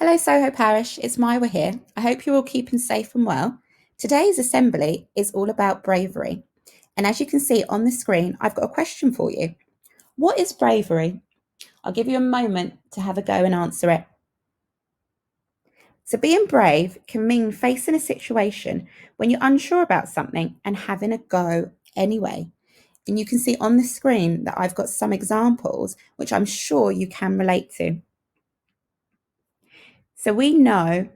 Hello, Soho Parish. It's Myra here. I hope you're all keeping safe and well. Today's assembly is all about bravery. And as you can see on the screen, I've got a question for you. What is bravery? I'll give you a moment to have a go and answer it. So, being brave can mean facing a situation when you're unsure about something and having a go anyway. And you can see on the screen that I've got some examples which I'm sure you can relate to. So, we know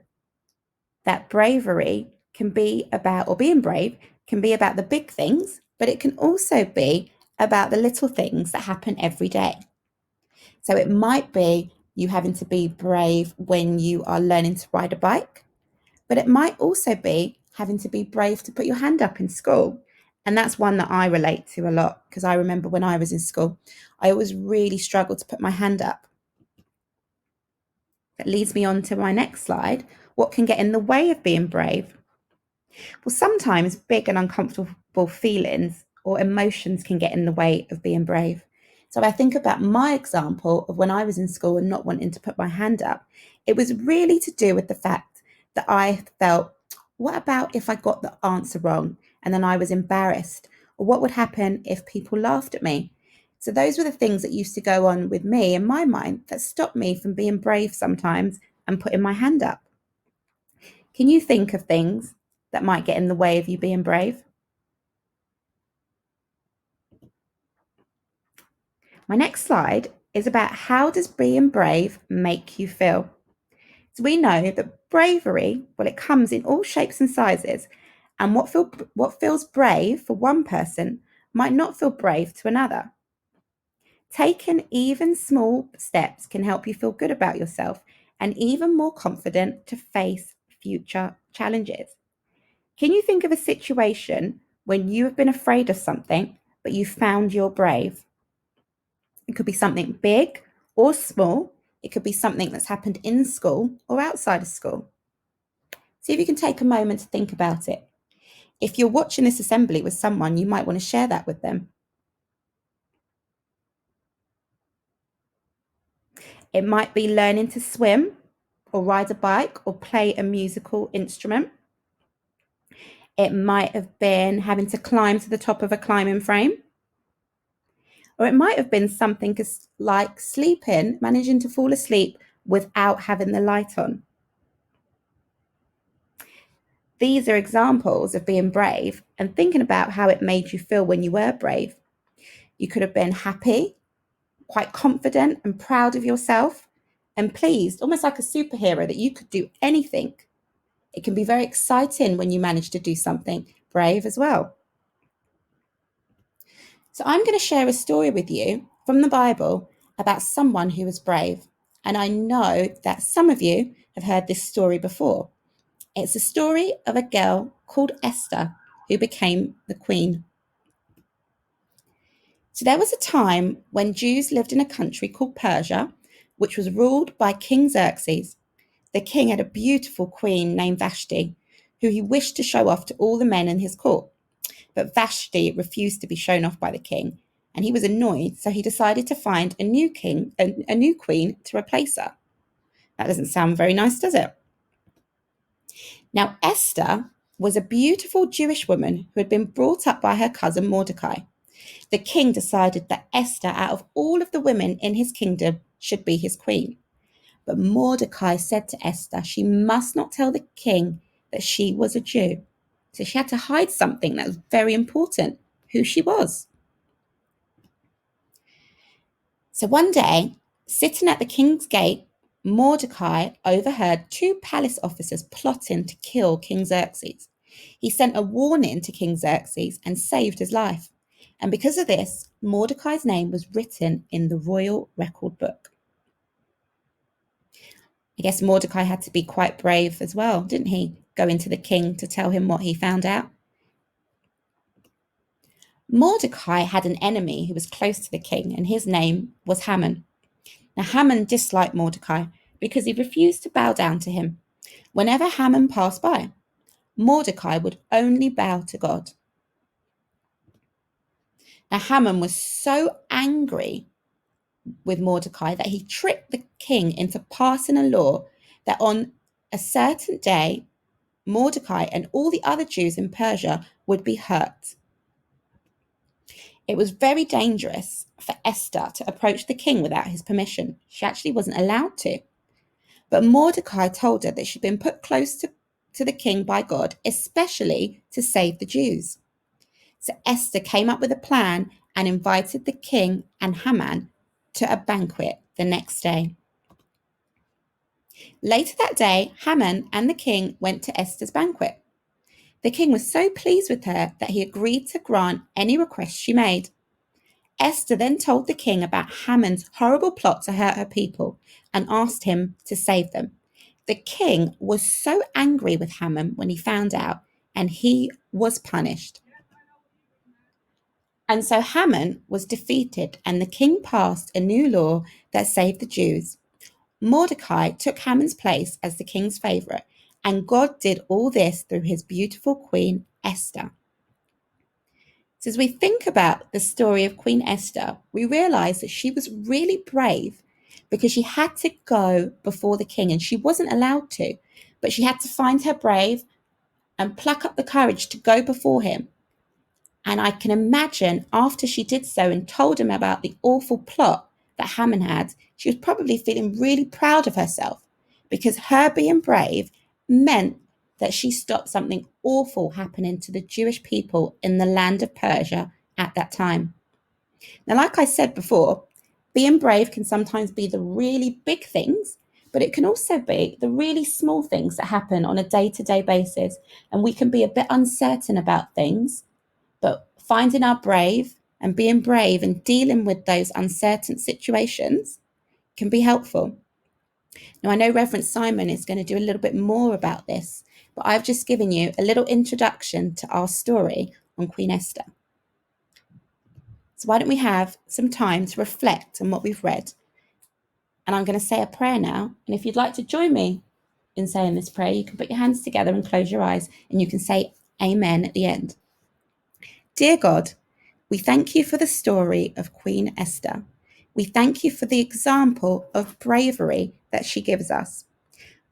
that bravery can be about, or being brave can be about the big things, but it can also be about the little things that happen every day. So it might be you having to be brave when you are learning to ride a bike, but it might also be having to be brave to put your hand up in school. And that's one that I relate to a lot because I remember when I was in school, I always really struggled to put my hand up. That leads me on to my next slide. What can get in the way of being brave? Well, sometimes big and uncomfortable feelings or emotions can get in the way of being brave. So I think about my example of when I was in school and not wanting to put my hand up. It was really to do with the fact that I felt, what about if I got the answer wrong and then I was embarrassed? Or what would happen if people laughed at me? So those were the things that used to go on with me in my mind that stopped me from being brave sometimes and putting my hand up. Can you think of things that might get in the way of you being brave? My next slide is about how does being brave make you feel? So we know that bravery, well, it comes in all shapes and sizes, and what feels brave for one person might not feel brave to another. Taking even small steps can help you feel good about yourself and even more confident to face future challenges. Can you think of a situation when you have been afraid of something, but you found you're brave? It could be something big or small. It could be something that's happened in school or outside of school. See if you can take a moment to think about it. If you're watching this assembly with someone, you might want to share that with them. It might be learning to swim or ride a bike or play a musical instrument. It might have been having to climb to the top of a climbing frame. Or it might have been something like sleeping, managing to fall asleep without having the light on. These are examples of being brave and thinking about how it made you feel when you were brave. You could have been happy, quite confident and proud of yourself, and pleased, almost like a superhero that you could do anything. It can be very exciting when you manage to do something brave as well. So I'm going to share a story with you from the Bible about someone who was brave. And I know that some of you have heard this story before. It's a story of a girl called Esther who became the queen. So there was a time when Jews lived in a country called Persia, which was ruled by King Xerxes. The king had a beautiful queen named Vashti, who he wished to show off to all the men in his court. But Vashti refused to be shown off by the king, and he was annoyed, so he decided to find a new queen to replace her. That doesn't sound very nice, does it? Now, Esther was a beautiful Jewish woman who had been brought up by her cousin Mordecai. The king decided that Esther, out of all of the women in his kingdom, should be his queen. But Mordecai said to Esther she must not tell the king that she was a Jew. So she had to hide something that was very important, who she was. So one day, sitting at the king's gate, Mordecai overheard two palace officers plotting to kill King Xerxes. He sent a warning to King Xerxes and saved his life. And because of this, Mordecai's name was written in the royal record book. I guess Mordecai had to be quite brave as well, didn't he? Go into the king to tell him what he found out. Mordecai had an enemy who was close to the king, and his name was Haman. Now, Haman disliked Mordecai because he refused to bow down to him. Whenever Haman passed by, Mordecai would only bow to God. Now, Haman was so angry with Mordecai that he tricked the king into passing a law that on a certain day, Mordecai and all the other Jews in Persia would be hurt. It was very dangerous for Esther to approach the king without his permission. She actually wasn't allowed to. But Mordecai told her that she'd been put close to the king by God, especially to save the Jews. So Esther came up with a plan and invited the king and Haman to a banquet the next day. Later that day, Haman and the king went to Esther's banquet. The king was so pleased with her that he agreed to grant any request she made. Esther then told the king about Haman's horrible plot to hurt her people and asked him to save them. The king was so angry with Haman when he found out, and he was punished. And so Haman was defeated, and the king passed a new law that saved the Jews. Mordecai took Haman's place as the king's favorite, and God did all this through his beautiful queen, Esther. So as we think about the story of Queen Esther, we realize that she was really brave because she had to go before the king, and she wasn't allowed to, but she had to find her brave and pluck up the courage to go before him. And I can imagine after she did so and told him about the awful plot that Haman had, she was probably feeling really proud of herself because her being brave meant that she stopped something awful happening to the Jewish people in the land of Persia at that time. Now, like I said before, being brave can sometimes be the really big things, but it can also be the really small things that happen on a day-to-day basis. And we can be a bit uncertain about things, but finding our brave and being brave and dealing with those uncertain situations can be helpful. Now, I know Reverend Simon is going to do a little bit more about this, but I've just given you a little introduction to our story on Queen Esther. So why don't we have some time to reflect on what we've read? And I'm going to say a prayer now. And if you'd like to join me in saying this prayer, you can put your hands together and close your eyes, and you can say amen at the end. Dear God, we thank you for the story of Queen Esther. We thank you for the example of bravery that she gives us.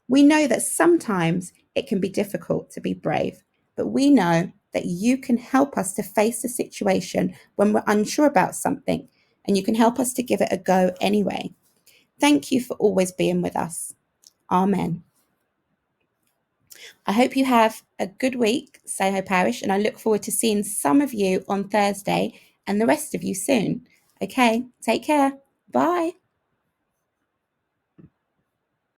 We know that sometimes it can be difficult to be brave, but we know that you can help us to face a situation when we're unsure about something, and you can help us to give it a go anyway. Thank you for always being with us. Amen. I hope you have a good week, Soho Parish, and I look forward to seeing some of you on Thursday and the rest of you soon. Okay, take care. Bye.